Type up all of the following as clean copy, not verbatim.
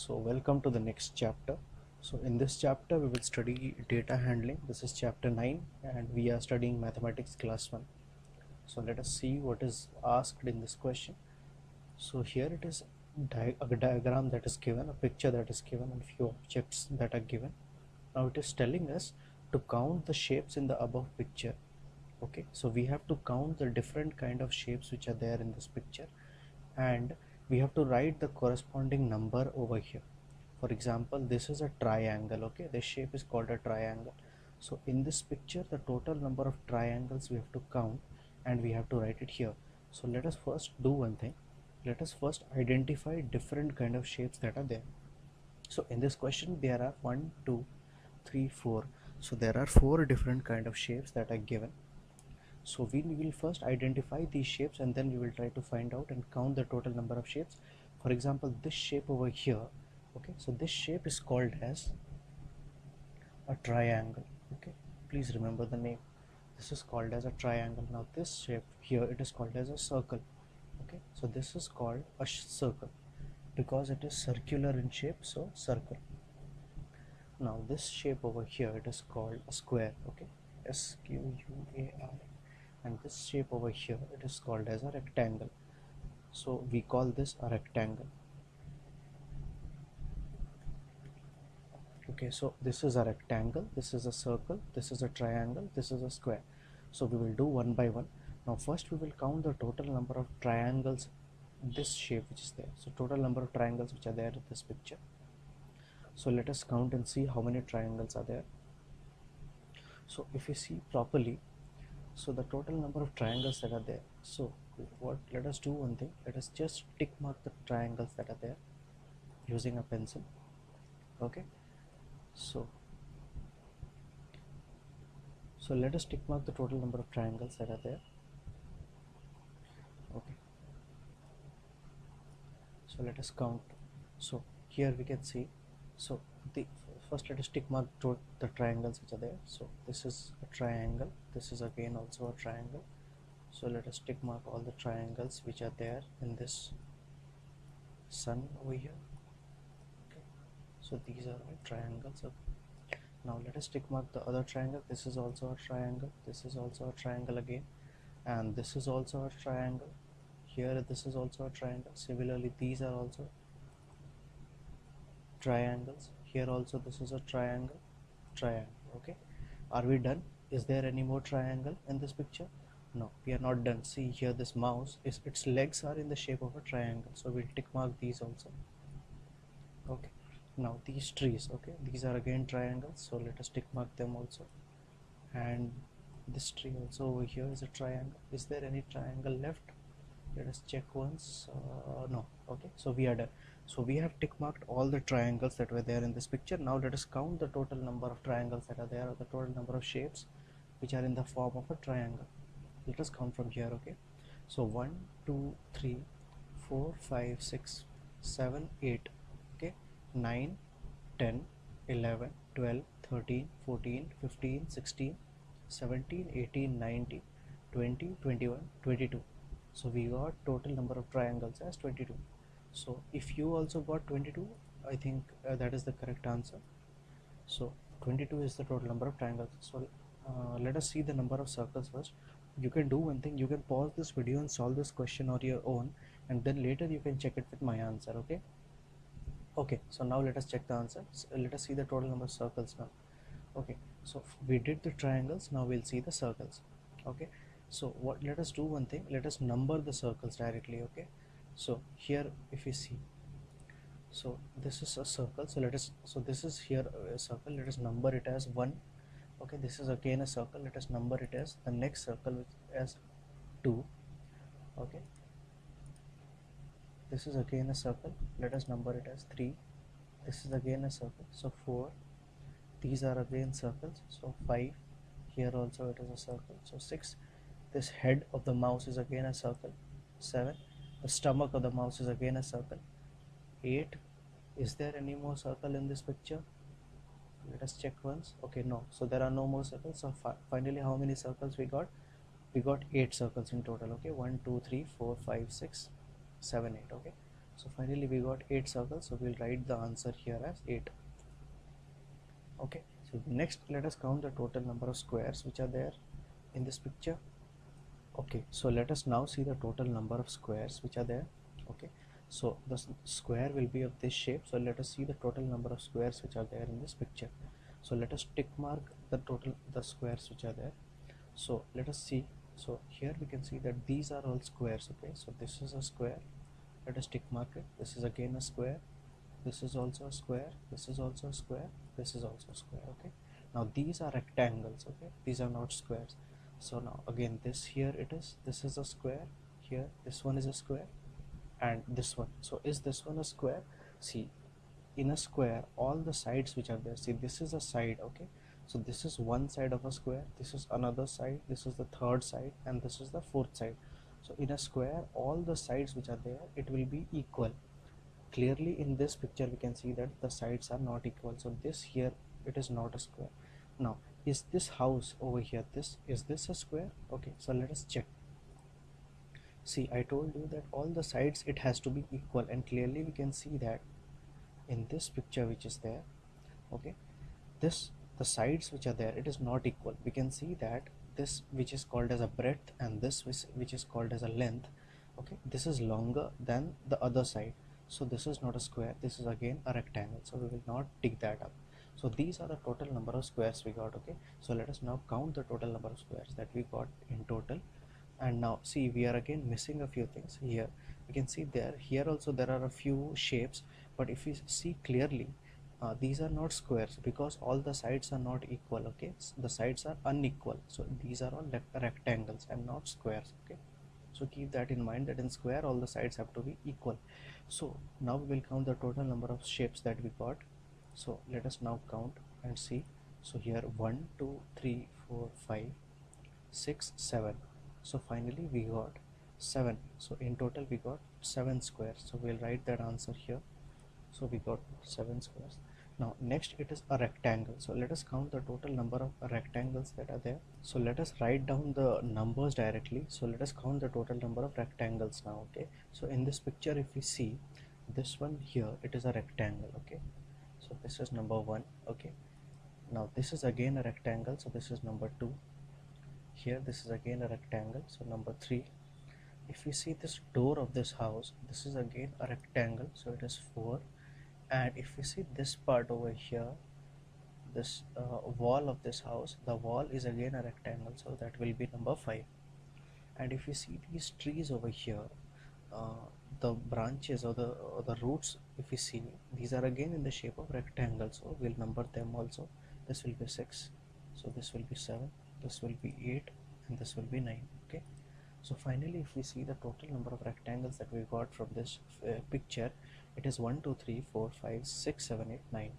So welcome to the next chapter. So in this chapter we will study data handling. This is chapter 9 and we are studying mathematics class 1. So let us see what is asked in this question. So here it is a diagram that is given, a picture that is given, and few objects that are given. Now it is telling us to count the shapes in the above picture. Okay, so we have to count the different kind of shapes which are there in this picture, and we have to write the corresponding number over here. For example, this is a triangle. Okay, this shape is called a triangle. So in this picture the total number of triangles we have to count and we have to write it here. So let us first do one thing. Let us first identify different kind of shapes that are there. So in this question there are 1 2 3 4. So there are 4 different kind of shapes that are given. So we will first identify these shapes and then we will try to find out and count the total number of shapes. For example, this shape over here, okay, so this shape is called as a triangle. Okay, please remember the name. This is called as a triangle. Now this shape here, it is called as a circle. Okay, so this is called a circle because it is circular in shape, so circle. Now this shape over here, it is called a square. Okay, SQUAR. And this shape over here, it is called as a rectangle. So we call this a rectangle. Okay, so this is a rectangle, this is a circle, this is a triangle, this is a square. So we will do one by one. Now first we will count the total number of triangles, this shape which is there. So total number of triangles which are there in this picture. So let us count and see how many triangles are there. So if you see properly, so the total number of triangles that are there. So what, let us do one thing. Let us just tick mark the triangles that are there using a pencil. Okay, so let us tick mark the total number of triangles that are there. Okay, so let us count. So here we can see, so the first let us tick mark the triangles which are there. So this is a triangle, this is again also a triangle. So let us tick mark all the triangles which are there in this sun over here. Okay, so these are all triangles. Okay. Now let us tick mark the other triangle. This is also a triangle, this is also a triangle again, and this is also a triangle. Here this is also a triangle. Similarly these are also triangles. Here also this is a triangle. Okay, are we done? Is there any more triangle in this picture? No, we are not done. See here, this mouse is, its legs are in the shape of a triangle, so we'll tick mark these also. Okay, now these trees, okay, these are again triangles, so let us tick mark them also. And this tree also over here is a triangle. Is there any triangle left? Let us check once. No. Okay, so we are done. So we have tick marked all the triangles that were there in this picture. Now let us count the total number of triangles that are there, or the total number of shapes which are in the form of a triangle. Let us count from here. Okay, so 1 2 3 4 5 6 7 8, okay, 9 10 11 12 13 14 15 16 17 18 19 20 21 22. So we got total number of triangles as 22. So if you also got 22, I think that is the correct answer. So 22 is the total number of triangles. So let us see the number of circles first. You can do one thing, you can pause this video and solve this question on your own, and then later you can check it with my answer. Okay, okay, so now let us check the answer. So let us see the total number of circles now. Okay, so we did the triangles, now we'll see the circles. Okay, so what, let us do one thing, let us number the circles directly. Okay, so here if you see, so this is a circle, so let us, so this is here a circle, let us number it as 1. Okay, this is again a circle, let us number it as the next circle which as 2. Okay, this is again a circle, let us number it as 3. This is again a circle, so 4. These are again circles, so 5. Here also it is a circle, so 6. This head of the mouse is again a circle, 7. The stomach of the mouse is again a circle, 8. Is there any more circle in this picture? Let us check once. Okay, no, so there are no more circles. So finally how many circles we got? We got 8 circles in total. Okay, 1 2 3 4 5 6 7 8. Okay, So finally we got 8 circles, so we'll write the answer here as 8. Okay, so next let us count the total number of squares which are there in this picture. Okay, so let us now see the total number of squares which are there. Okay, so the square will be of this shape, so let us see the total number of squares which are there in this picture. So let us tick mark the squares which are there. So let us see. So here we can see that these are all squares. Okay, so this is a square, let us tick mark it. This is again a square, this is also a square, this is also a square, this is also a square. Okay, now these are rectangles. Okay, these are not squares. So now again this here it is, this is a square, here this one is a square, and this one. So is this one a square? See, in a square all the sides which are there, see this is a side. Okay, so this is one side of a square, this is another side, this is the third side, and this is the fourth side. So in a square all the sides which are there, it will be equal. Clearly in this picture we can see that the sides are not equal, so this here it is not a square. Now is this house over here, this is this a square? Okay, so let us check. See, I told you that all the sides it has to be equal, and clearly we can see that in this picture which is there. Okay, this, the sides which are there, it is not equal. We can see that this which is called as a breadth and this which is called as a length, okay, this is longer than the other side, so this is not a square, this is again a rectangle, so we will not dig that up. So these are the total number of squares we got. Okay, so let us now count the total number of squares that we got in total. And now see, we are again missing a few things here. We can see there, here also there are a few shapes, but if we see clearly, these are not squares because all the sides are not equal. Okay, the sides are unequal, so these are all rectangles and not squares. Okay, so keep that in mind, that in square all the sides have to be equal. So now we will count the total number of shapes that we got. So let us now count and see. So here 1 2 3 4 5 6 7, so finally we got 7. So in total we got 7 squares, so we'll write that answer here. So we got 7 squares. Now next it is a rectangle, so let us count the total number of rectangles that are there. So let us write down the numbers directly. So let us count the total number of rectangles now. Okay, so in this picture if we see this one here, it is a rectangle. Okay, so this is number 1. Okay, now this is again a rectangle, so this is number 2. Here this is again a rectangle, so number 3. If we see this door of this house, this is again a rectangle, so it is 4. And if we see this part over here, this wall of this house, the wall is again a rectangle, so that will be number 5. And if we see these trees over here, uh, the branches or the roots, if we see, these are again in the shape of rectangle, so we'll number them also. This will be 6, so this will be 7, this will be 8, and this will be 9. Okay, so finally if we see the total number of rectangles that we got from this picture, it is 1 2 3 4 5 6 7 8 9.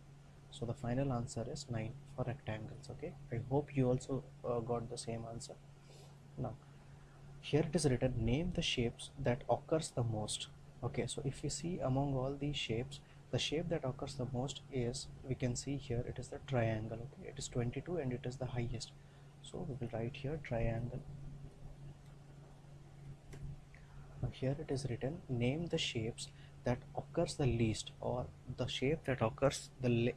So the final answer is 9 for rectangles. Okay, I hope you also got the same answer. Now here it is written, name the shapes that occurs the most. Okay, so if we see among all these shapes, the shape that occurs the most is, we can see here, it is the triangle. Okay, it is 22 and it is the highest, so we will write here triangle. Now here it is written, name the shapes that occurs the least, or the shape that occurs the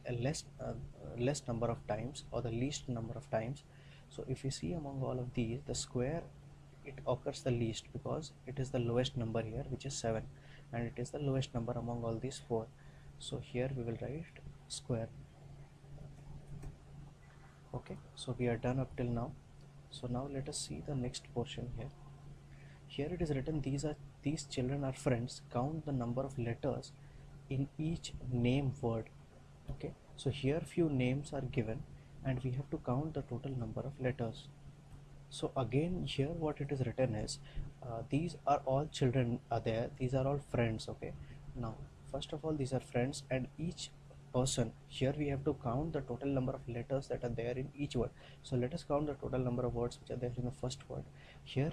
less number of times, or the least number of times. So if you see among all of these, the square, it occurs the least because it is the lowest number here, which is 7, and it is the lowest number among all these 4. So here we will write square. Okay, so we are done up till now. So now let us see the next portion here. Here it is written, these children are friends, count the number of letters in each name word. Okay, so here few names are given and we have to count the total number of letters. So again here what it is written is, these are all children are there, these are all friends. Okay, now first of all these are friends, and each person, here we have to count the total number of letters that are there in each word. So let us count the total number of words which are there in the first word. Here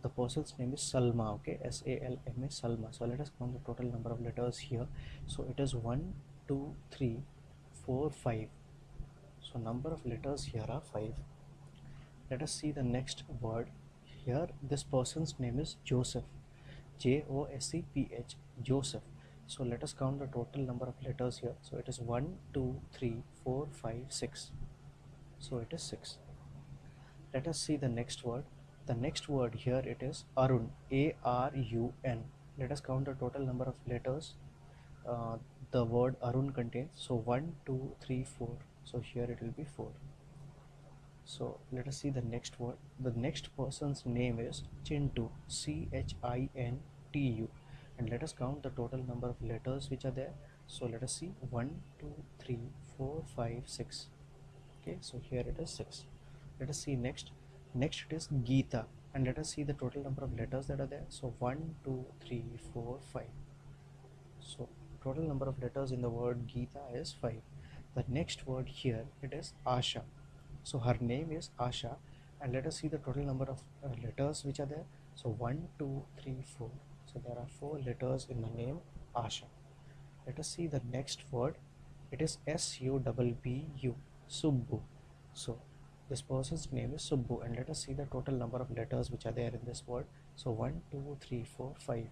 the person's name is Salma. Okay, Salma, Salma. So let us count the total number of letters here. So it is 1 2 3 4 5. So number of letters here are 5. Let us see the next word. Here this person's name is Joseph, Joseph, Joseph. So let us count the total number of letters here. So it is 1, 2, 3, 4, 5, 6. So it is 6. Let us see the next word. The next word here it is Arun, A-R-U-N. Let us count the total number of letters uh, the word Arun contains. So 1, 2, 3, 4. So here it will be 4. So let us see the next word. The next person's name is Chintu, Chintu. And let us count the total number of letters which are there. So let us see 1, 2, 3, 4, 5, 6. Okay, so here it is 6. Let us see next. Next it is Geeta. And let us see the total number of letters that are there. So 1, 2, 3, 4, 5. So total number of letters in the word Geeta is 5. The next word here it is Asha. So her name is Asha, and let us see the total number of letters which are there. So 1, 2, 3, 4. So there are 4 letters in the name Asha. Let us see the next word. It is Subbu, Subbu. So this person's name is Subbu, and let us see the total number of letters which are there in this word. So 1, 2, 3, 4, 5.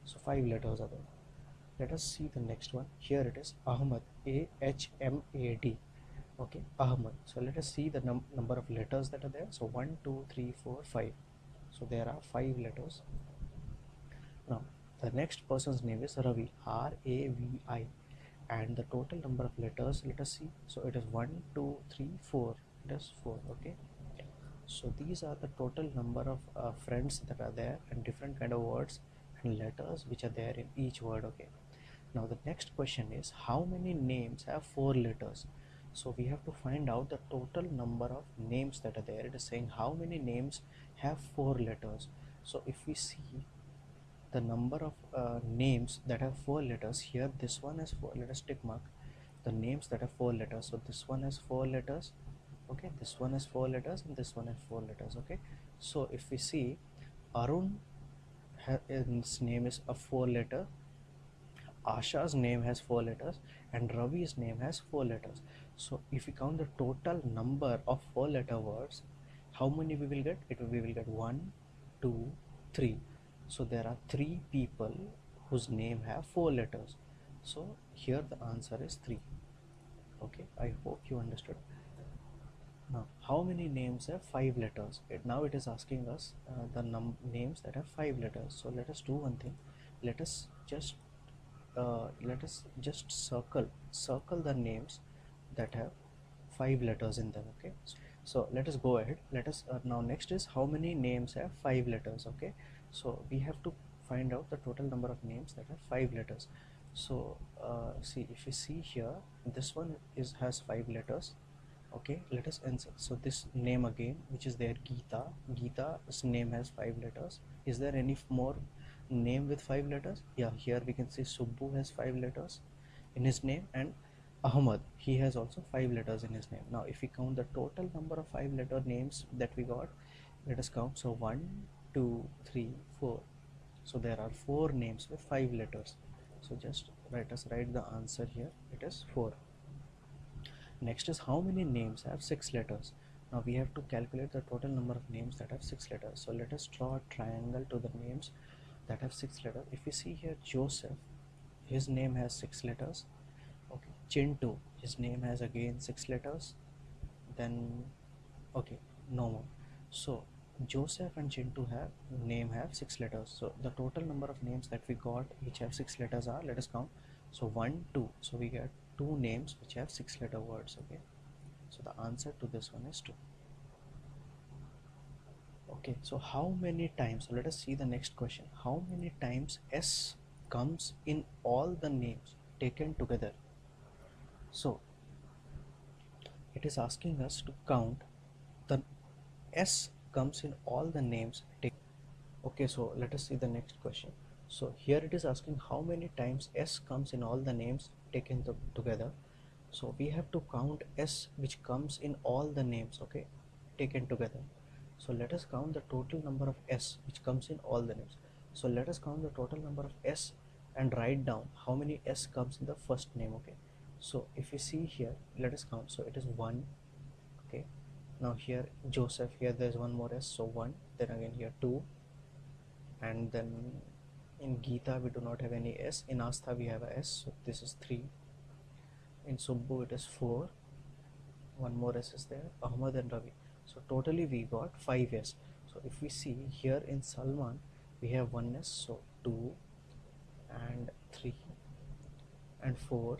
So 5 letters are there. Let us see the next one. Here it is Ahmad, Ahmad. Okay, Ahmad. So let us see the number of letters that are there. So 1, 2, 3, 4, 5. So there are 5 letters. Now the next person's name is Ravi, Ravi, and the total number of letters, let us see. So it is 1, 2, 3, 4. It is 4. Okay, so these are the total number of friends that are there, and different kind of words and letters which are there in each word. Okay, now the next question is how many names have 4 letters. So we have to find out the total number of names that are there. It is saying how many names have 4 letters. So if we see the number of names that have 4 letters here, this one has 4. Let us tick mark the names that have 4 letters. So this one has 4 letters. Okay, this one has 4 letters, and this one has 4 letters. Okay, so if we see Arun, his name is a 4 letter, Asha's name has 4 letters, and Ravi's name has 4 letters. So if we count the total number of 4 letter words, how many we will get? We will get 1, 2, 3. So there are 3 people whose name have 4 letters. So here the answer is 3. Okay, I hope you understood. Now, how many names have 5 letters? Now it is asking us the names that have 5 letters. So let us do one thing. Let us just circle the names that have 5 letters in them. Okay, so let us go ahead. Let us now next is how many names have 5 letters. Okay, so we have to find out the total number of names that have 5 letters. So see, if you see here, this one has 5 letters. Okay, let us answer. So this name again, which is there, Geeta's name has 5 letters. Is there any more name with 5 letters? Yeah, here we can see Subbu has 5 letters in his name, and Ahmad, he has also 5 letters in his name. Now if we count the total number of 5 letter names that we got, let us count. So 1, 2, 3, 4. So there are 4 names with 5 letters. So just write the answer here. It is 4. Next is how many names have 6 letters. Now we have to calculate the total number of names that have 6 letters. So let us draw a triangle to the names that have 6 letters. If you see here Joseph, his name has 6 letters. Okay, Chintu, his name has again 6 letters. Then okay, no more. So Joseph and Chintu have 6 letters. So the total number of names that we got which have 6 letters are, let us count. So 1, 2. So we get 2 names which have 6 letter words. Okay, so the answer to this one is 2. Okay, so how many times, so let us see the next question. How many times S comes in all the names taken together? So it is asking us to count the S comes in all the names taken. Okay, so let us see the next question. So here it is asking how many times S comes in all the names taken together. So we have to count S which comes in all the names, okay, taken together. So let us count the total number of S which comes in all the names. So let us count the total number of S and write down how many S comes in the first name. Okay, so if you see here, let us count. So it is 1. Okay, now here Joseph, here there is one more S, so 1. Then again here 2, and then In Gita we do not have any S. In Astha we have a S, so this is 3. In Subbu it is 4. One more S is there. Ahmad and Ravi. So totally we got 5 S. So if we see here in Salman we have 1 S, so 2 and 3 and 4.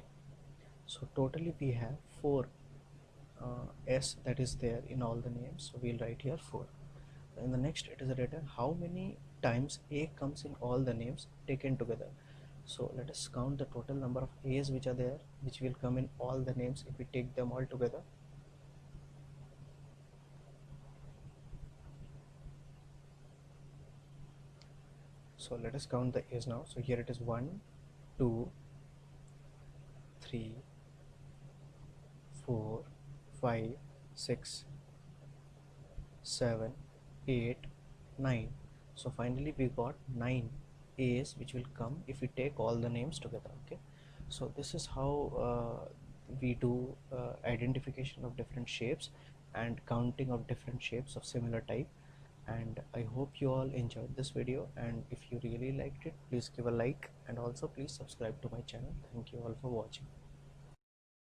So totally we have 4 S that is there in all the names. So we'll write here 4. In the next it is written how many times A comes in all the names taken together. So let us count the total number of A's which are there, which will come in all the names if we take them all together. So let us count the A's now. So here it is 1, 2, 3, 4, 5, 6, 7, 8, 9. So finally we got 9 A's which will come if we take all the names together. Okay, so this is how we do identification of different shapes and counting of different shapes of similar type. And I hope you all enjoyed this video, and if you really liked it, please give a like and also please subscribe to my channel. Thank you all for watching.